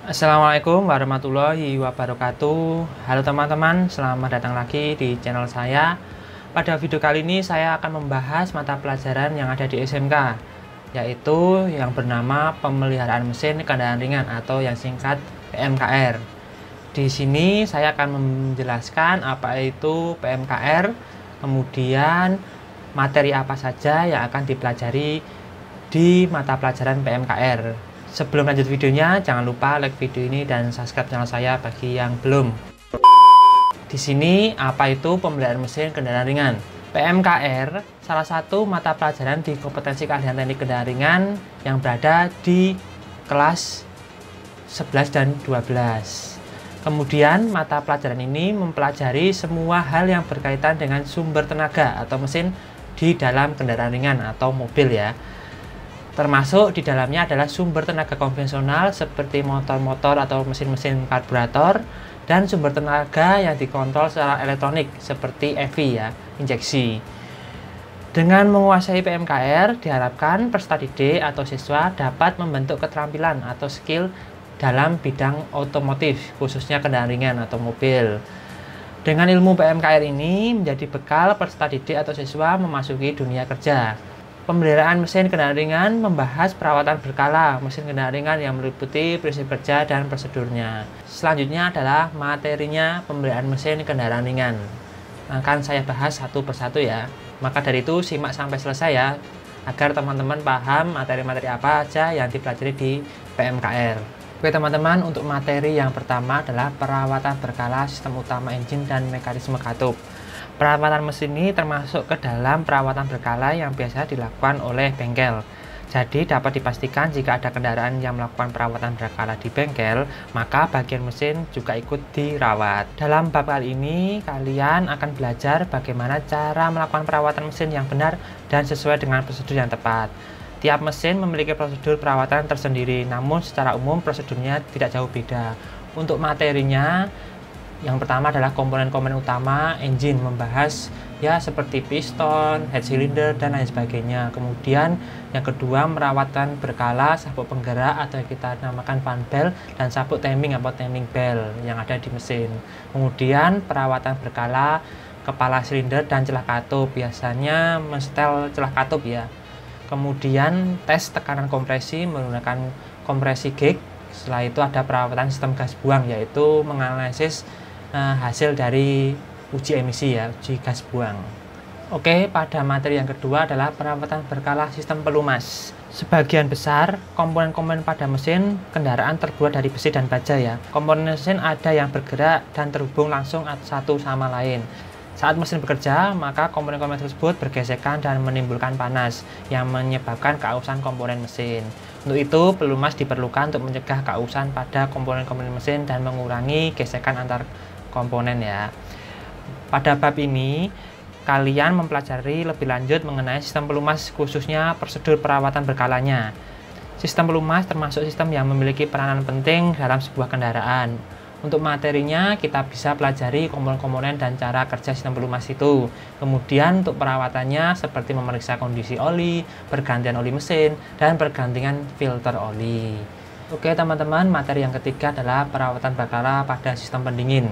Assalamualaikum warahmatullahi wabarakatuh. Halo teman-teman, selamat datang lagi di channel saya. Pada video kali ini saya akan membahas mata pelajaran yang ada di SMK, yaitu yang bernama Pemeliharaan Mesin Kendaraan Ringan atau yang singkat PMKR. Di sini saya akan menjelaskan apa itu PMKR, kemudian materi apa saja yang akan dipelajari di mata pelajaran PMKR. Sebelum lanjut videonya, jangan lupa like video ini dan subscribe channel saya bagi yang belum. Di sini, apa itu pemeliharaan mesin kendaraan ringan? PMKR salah satu mata pelajaran di kompetensi keahlian teknik kendaraan ringan yang berada di kelas 11 dan 12. Kemudian, mata pelajaran ini mempelajari semua hal yang berkaitan dengan sumber tenaga atau mesin di dalam kendaraan ringan atau mobil ya. Termasuk di dalamnya adalah sumber tenaga konvensional seperti motor-motor atau mesin-mesin karburator dan sumber tenaga yang dikontrol secara elektronik seperti EV ya, injeksi. Dengan menguasai PMKR diharapkan peserta didik atau siswa dapat membentuk keterampilan atau skill dalam bidang otomotif, khususnya kendaraan ringan atau mobil. Dengan ilmu PMKR ini menjadi bekal peserta didik atau siswa memasuki dunia kerja. Pemeliharaan mesin kendaraan ringan membahas perawatan berkala mesin kendaraan ringan yang meliputi prinsip kerja dan prosedurnya. Selanjutnya adalah materinya pemeliharaan mesin kendaraan ringan. Akan saya bahas satu persatu ya. Maka dari itu simak sampai selesai ya, agar teman-teman paham materi-materi apa aja yang dipelajari di PMKR. Oke teman-teman, untuk materi yang pertama adalah perawatan berkala sistem utama engine dan mekanisme katup. Perawatan mesin ini termasuk ke dalam perawatan berkala yang biasa dilakukan oleh bengkel. Jadi dapat dipastikan jika ada kendaraan yang melakukan perawatan berkala di bengkel, maka bagian mesin juga ikut dirawat. Dalam bab kali ini, kalian akan belajar bagaimana cara melakukan perawatan mesin yang benar dan sesuai dengan prosedur yang tepat. Tiap mesin memiliki prosedur perawatan tersendiri, namun secara umum prosedurnya tidak jauh beda. Untuk materinya, yang pertama adalah komponen-komponen utama engine, membahas ya seperti piston, head cylinder dan lain sebagainya. Kemudian yang kedua merawatan berkala sabuk penggerak atau yang kita namakan fan belt dan sabuk timing atau timing belt yang ada di mesin. Kemudian perawatan berkala kepala silinder dan celah katup, biasanya menstel celah katup ya. Kemudian tes tekanan kompresi menggunakan kompresi gauge. Setelah itu ada perawatan sistem gas buang, yaitu menganalisis hasil dari uji emisi ya, uji gas buang. Oke, pada materi yang kedua adalah perawatan berkala sistem pelumas. Sebagian besar komponen-komponen pada mesin kendaraan terbuat dari besi dan baja ya. Komponen mesin ada yang bergerak dan terhubung langsung satu sama lain. Saat mesin bekerja, maka komponen-komponen tersebut bergesekan dan menimbulkan panas yang menyebabkan keausan komponen mesin. Untuk itu, pelumas diperlukan untuk mencegah keausan pada komponen-komponen mesin dan mengurangi gesekan antar komponen ya. Pada bab ini, kalian mempelajari lebih lanjut mengenai sistem pelumas, khususnya prosedur perawatan berkalanya. Sistem pelumas termasuk sistem yang memiliki peranan penting dalam sebuah kendaraan. Untuk materinya, kita bisa pelajari komponen-komponen dan cara kerja sistem pelumas itu. Kemudian untuk perawatannya seperti memeriksa kondisi oli, pergantian oli mesin, dan pergantian filter oli. Oke teman-teman, materi yang ketiga adalah perawatan berkala pada sistem pendingin.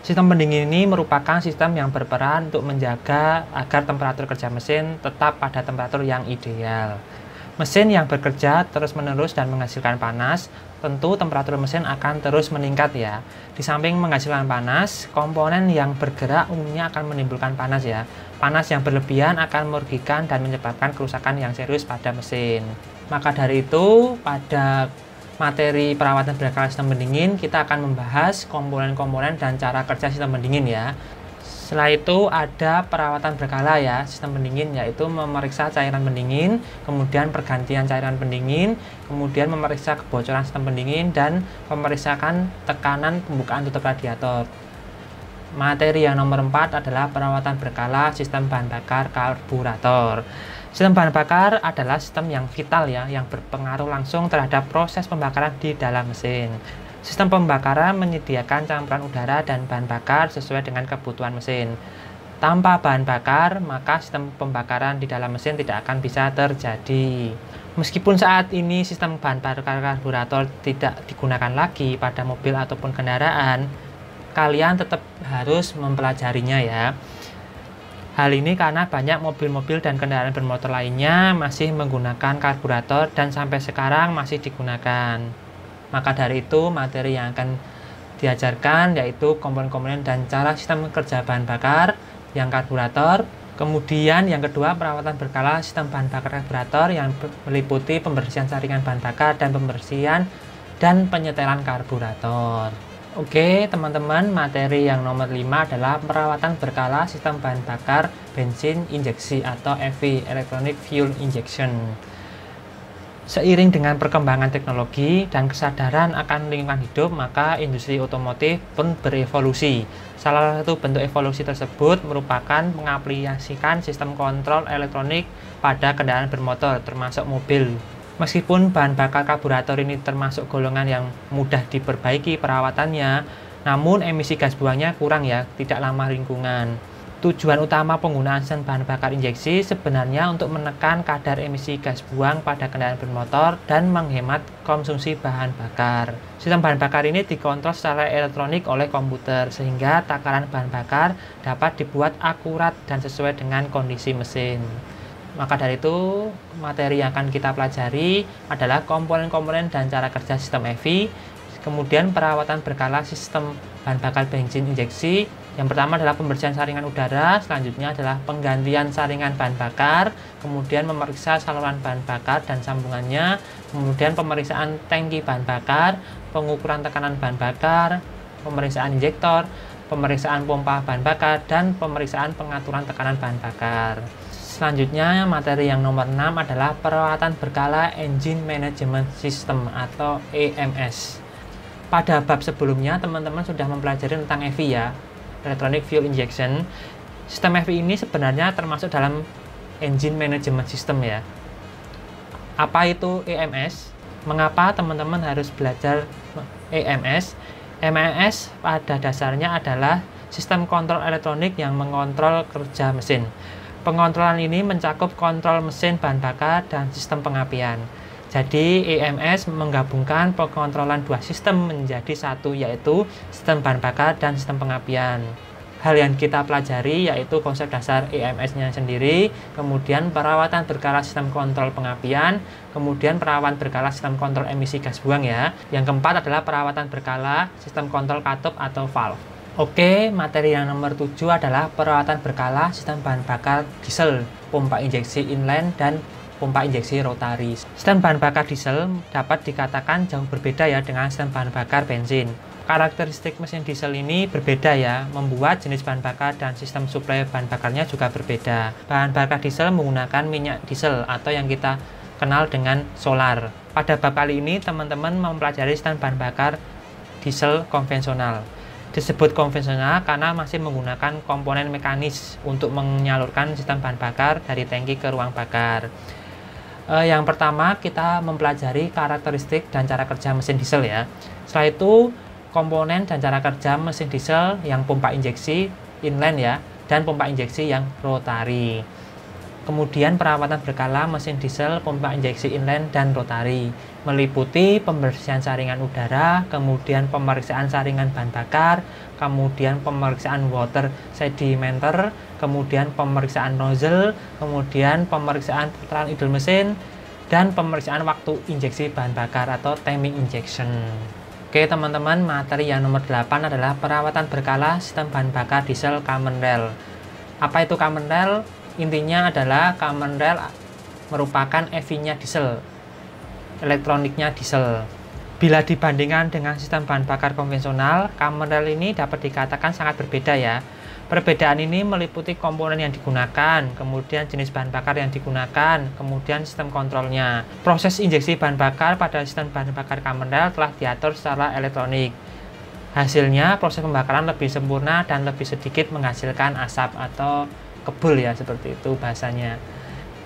Sistem pendingin ini merupakan sistem yang berperan untuk menjaga agar temperatur kerja mesin tetap pada temperatur yang ideal. Mesin yang bekerja terus-menerus dan menghasilkan panas, tentu temperatur mesin akan terus meningkat ya. Di samping menghasilkan panas, komponen yang bergerak umumnya akan menimbulkan panas ya. Panas yang berlebihan akan merugikan dan menyebabkan kerusakan yang serius pada mesin. Maka dari itu, pada materi perawatan berkala sistem pendingin, kita akan membahas komponen-komponen dan cara kerja sistem pendingin ya. Setelah itu ada perawatan berkala ya sistem pendingin, yaitu memeriksa cairan pendingin, kemudian pergantian cairan pendingin, kemudian memeriksa kebocoran sistem pendingin dan memeriksakan tekanan pembukaan tutup radiator. Materi yang nomor 4 adalah perawatan berkala sistem bahan bakar karburator. Sistem bahan bakar adalah sistem yang vital ya, yang berpengaruh langsung terhadap proses pembakaran di dalam mesin. Sistem pembakaran menyediakan campuran udara dan bahan bakar sesuai dengan kebutuhan mesin. Tanpa bahan bakar, maka sistem pembakaran di dalam mesin tidak akan bisa terjadi. Meskipun saat ini sistem bahan bakar karburator tidak digunakan lagi pada mobil ataupun kendaraan, kalian tetap harus mempelajarinya ya. Hal ini karena banyak mobil-mobil dan kendaraan bermotor lainnya masih menggunakan karburator dan sampai sekarang masih digunakan. Maka dari itu, materi yang akan diajarkan yaitu komponen-komponen dan cara sistem kerja bahan bakar yang karburator. Kemudian yang kedua, perawatan berkala sistem bahan bakar karburator yang meliputi pembersihan saringan bahan bakar dan pembersihan dan penyetelan karburator. Oke teman-teman, materi yang nomor 5 adalah perawatan berkala sistem bahan bakar bensin injeksi atau EFI, Electronic Fuel Injection. Seiring dengan perkembangan teknologi dan kesadaran akan lingkungan hidup, maka industri otomotif pun berevolusi. Salah satu bentuk evolusi tersebut merupakan mengaplikasikan sistem kontrol elektronik pada kendaraan bermotor, termasuk mobil. Meskipun bahan bakar karburator ini termasuk golongan yang mudah diperbaiki perawatannya, namun emisi gas buangnya kurang ya, tidak ramah lingkungan. Tujuan utama penggunaan sistem bahan bakar injeksi sebenarnya untuk menekan kadar emisi gas buang pada kendaraan bermotor dan menghemat konsumsi bahan bakar. Sistem bahan bakar ini dikontrol secara elektronik oleh komputer sehingga takaran bahan bakar dapat dibuat akurat dan sesuai dengan kondisi mesin. Maka dari itu, materi yang akan kita pelajari adalah komponen-komponen dan cara kerja sistem EFI, kemudian perawatan berkala sistem bahan bakar bensin injeksi. Yang pertama adalah pembersihan saringan udara, selanjutnya adalah penggantian saringan bahan bakar, kemudian memeriksa saluran bahan bakar dan sambungannya, kemudian pemeriksaan tangki bahan bakar, pengukuran tekanan bahan bakar, pemeriksaan injektor, pemeriksaan pompa bahan bakar, dan pemeriksaan pengaturan tekanan bahan bakar. Selanjutnya, materi yang nomor 6 adalah perawatan berkala Engine Management System atau EMS. Pada bab sebelumnya, teman-teman sudah mempelajari tentang EFI ya, Electronic Fuel Injection. Sistem EFI ini sebenarnya termasuk dalam Engine Management System ya. Apa itu EMS? Mengapa teman-teman harus belajar EMS? EMS pada dasarnya adalah sistem kontrol elektronik yang mengontrol kerja mesin. Pengontrolan ini mencakup kontrol mesin bahan bakar dan sistem pengapian. Jadi EMS menggabungkan pengontrolan dua sistem menjadi satu, yaitu sistem bahan bakar dan sistem pengapian. Hal yang kita pelajari yaitu konsep dasar EMS-nya sendiri, kemudian perawatan berkala sistem kontrol pengapian, kemudian perawatan berkala sistem kontrol emisi gas buang ya. Yang keempat adalah perawatan berkala sistem kontrol katup atau valve. Oke, materi yang nomor 7 adalah perawatan berkala sistem bahan bakar diesel, pompa injeksi inline, dan pompa injeksi rotari. Sistem bahan bakar diesel dapat dikatakan jauh berbeda ya dengan sistem bahan bakar bensin. Karakteristik mesin diesel ini berbeda ya, membuat jenis bahan bakar dan sistem suplai bahan bakarnya juga berbeda. Bahan bakar diesel menggunakan minyak diesel atau yang kita kenal dengan solar. Pada bab kali ini teman-teman mempelajari sistem bahan bakar diesel konvensional. Disebut konvensional karena masih menggunakan komponen mekanis untuk menyalurkan sistem bahan bakar dari tangki ke ruang bakar. Yang pertama kita mempelajari karakteristik dan cara kerja mesin diesel ya. Setelah itu komponen dan cara kerja mesin diesel yang pompa injeksi inline ya, dan pompa injeksi yang rotari. Kemudian perawatan berkala mesin diesel, pompa injeksi inline dan rotari, meliputi pembersihan saringan udara, kemudian pemeriksaan saringan bahan bakar, kemudian pemeriksaan water sedimenter, kemudian pemeriksaan nozzle, kemudian pemeriksaan putaran idle mesin, dan pemeriksaan waktu injeksi bahan bakar atau timing injection. Oke teman-teman, materi yang nomor 8 adalah perawatan berkala sistem bahan bakar diesel common rail. Apa itu common rail? Intinya adalah common rail merupakan EV-nya diesel, elektroniknya diesel. Bila dibandingkan dengan sistem bahan bakar konvensional, common rail ini dapat dikatakan sangat berbeda ya. Perbedaan ini meliputi komponen yang digunakan, kemudian jenis bahan bakar yang digunakan, kemudian sistem kontrolnya. Proses injeksi bahan bakar pada sistem bahan bakar common rail telah diatur secara elektronik. Hasilnya, proses pembakaran lebih sempurna dan lebih sedikit menghasilkan asap atau kebul ya, seperti itu bahasanya.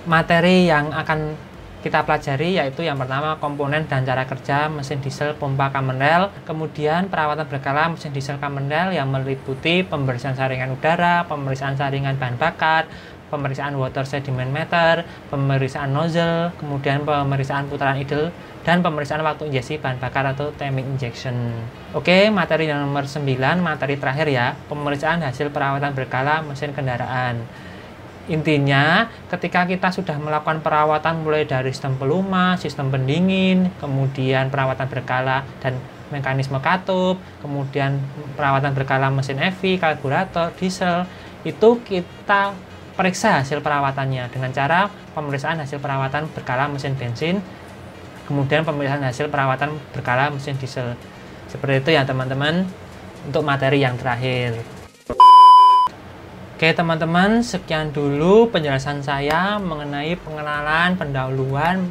Materi yang akan kita pelajari, yaitu yang pertama komponen dan cara kerja mesin diesel pompa common rail, kemudian perawatan berkala mesin diesel common rail yang meliputi pembersihan saringan udara, pemeriksaan saringan bahan bakar, pemeriksaan water sediment meter, pemeriksaan nozzle, kemudian pemeriksaan putaran idle, dan pemeriksaan waktu injeksi bahan bakar atau timing injection. Oke, materi yang nomor 9, materi terakhir ya, pemeriksaan hasil perawatan berkala mesin kendaraan. Intinya, ketika kita sudah melakukan perawatan mulai dari sistem pelumas, sistem pendingin, kemudian perawatan berkala dan mekanisme katup, kemudian perawatan berkala mesin EV, karburator, diesel, itu kita periksa hasil perawatannya dengan cara pemeriksaan hasil perawatan berkala mesin bensin, kemudian pemeriksaan hasil perawatan berkala mesin diesel. Seperti itu ya teman-teman untuk materi yang terakhir. Oke teman-teman, sekian dulu penjelasan saya mengenai pengenalan pendahuluan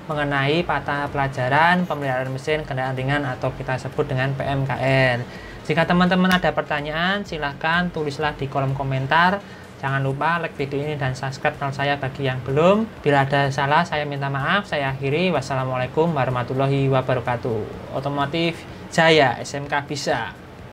mengenai mata pelajaran pemeliharaan mesin kendaraan ringan atau kita sebut dengan PMKN. Jika teman-teman ada pertanyaan, silahkan tulislah di kolom komentar. Jangan lupa like video ini dan subscribe channel saya bagi yang belum. Bila ada salah, saya minta maaf. Saya akhiri. Wassalamualaikum warahmatullahi wabarakatuh. Otomotif Jaya, SMK bisa.